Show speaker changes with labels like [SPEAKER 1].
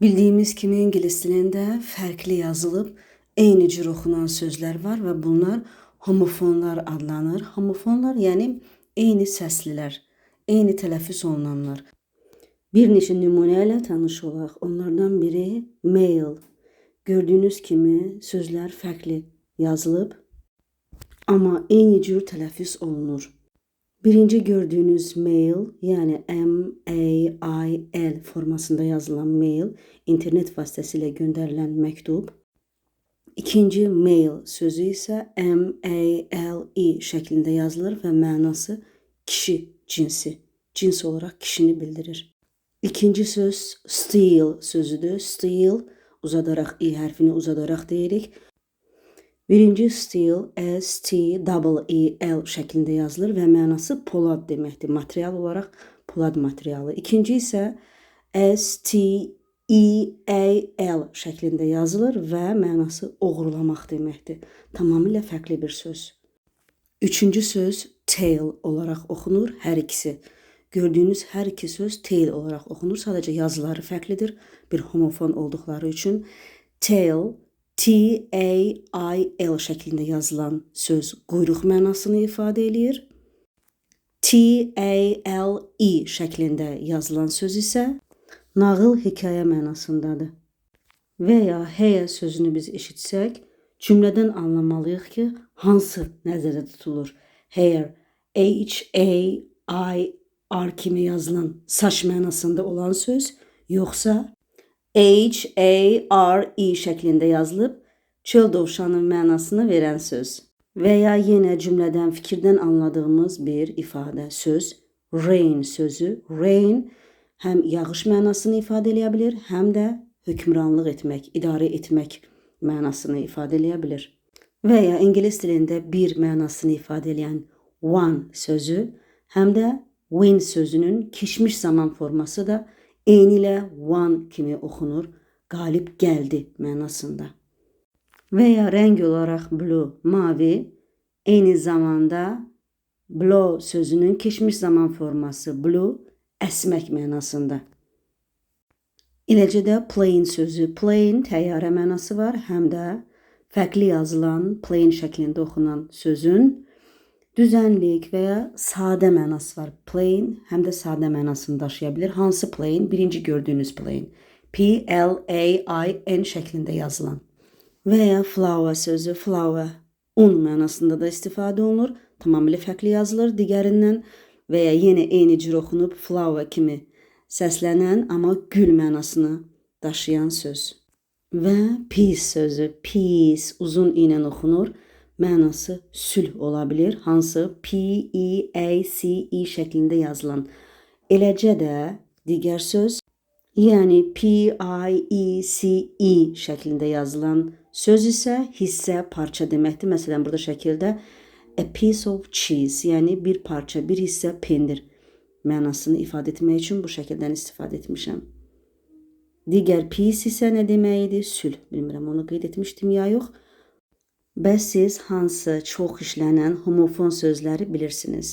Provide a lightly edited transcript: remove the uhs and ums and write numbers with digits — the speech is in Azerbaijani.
[SPEAKER 1] Bildiyimiz kimi ingilis dilində fərqli yazılıb, eyni cür oxunan sözlər var və bunlar homofonlar adlanır. Homofonlar yəni eyni səslilər, eyni tələffüz olunanlar. Bir neçə nümunə ilə tanış olaq. Onlardan biri male. Gördüyünüz kimi sözlər fərqli yazılıb, amma eyni cür tələffüz olunur. Birinci gördüyünüz mail, yəni M-A-I-L formasında yazılan mail, internet vasitəsilə göndərilən məktub. İkinci mail sözü isə M-A-L-E şəklində yazılır və mənası kişi cinsi, cins olaraq kişini bildirir. İkinci söz steal sözüdür. Steal, uzadaraq i hərfini uzadaraq deyirik. Birinci steal S-T-E-E-L şəklində yazılır və mənası polad deməkdir. Material olaraq polad materialı. İkinci isə S-T-E-A-L şəklində yazılır və mənası oğurlamaq deməkdir. Tamamilə fərqli bir söz. Üçüncü söz tail olaraq oxunur, hər ikisi. Gördüyünüz hər iki söz tail olaraq oxunur. Sadəcə yazıları fərqlidir bir homofon olduqları üçün. Tail, T-A-I-L şəklində yazılan söz quyruq mənasını ifadə eləyir. T-A-L-E şəklində yazılan söz isə nağıl, hekayə mənasındadır. Və ya heyə sözünü biz eşitsək, cümlədən anlamalıyıq ki, hansı nəzərdə tutulur? Hair, H-A-I-R kimi yazılan saç mənasında olan söz, yoxsa H-A-R-E şəklində yazılıb, çöl dovşanın mənasını verən söz. Və ya yenə cümlədən, fikirdən anladığımız bir ifadə, söz, rain sözü. Rain həm yağış mənasını ifadə edə bilir, həm də hökmranlıq etmək, idarə etmək mənasını ifadə edə bilir. Və ya ingilis dilində bir mənasını ifadə edən one sözü, həm də win sözünün keçmiş zaman forması da eyni ilə one kimi oxunur, qalib gəldi mənasında. Və ya rəng olaraq blue, mavi, eyni zamanda blow sözünün keçmiş zaman forması blue, əsmək mənasında. Eləcə də plane sözü, plane təyyarə mənası var, həm də fərqli yazılan, plane şəklində oxunan sözün düzənlik və ya sadə mənası var. Plain həm də sadə mənasını daşıya bilir. Hansı plain? Birinci gördüyünüz plain. P-L-A-I-N şəklində yazılan. Və ya flour sözü, flour, un mənasında da istifadə olunur. Tamamilə fərqli yazılır digərindən və ya yenə eyni cür oxunub flour kimi səslənən, amma gül mənasını daşıyan söz. Və peace sözü, peace uzun i ilə oxunur. Mənası sülh ola bilir. Hansı? P-E-A-C-E şəklində yazılan. Eləcə də digər söz, yəni P-I-E-C-E şəklində yazılan söz isə hissə, parça deməkdir. Məsələn, burada şəkildə a piece of cheese, yəni bir parça, bir hissə pendir mənasını ifadə etmək üçün bu şəkildən istifadə etmişəm. Digər peace isə nə deməkdir? Sülh. Bilmirəm, onu qeyd etmişdim ya yox. Bəs siz hansı çox işlənən homofon sözləri bilirsiniz?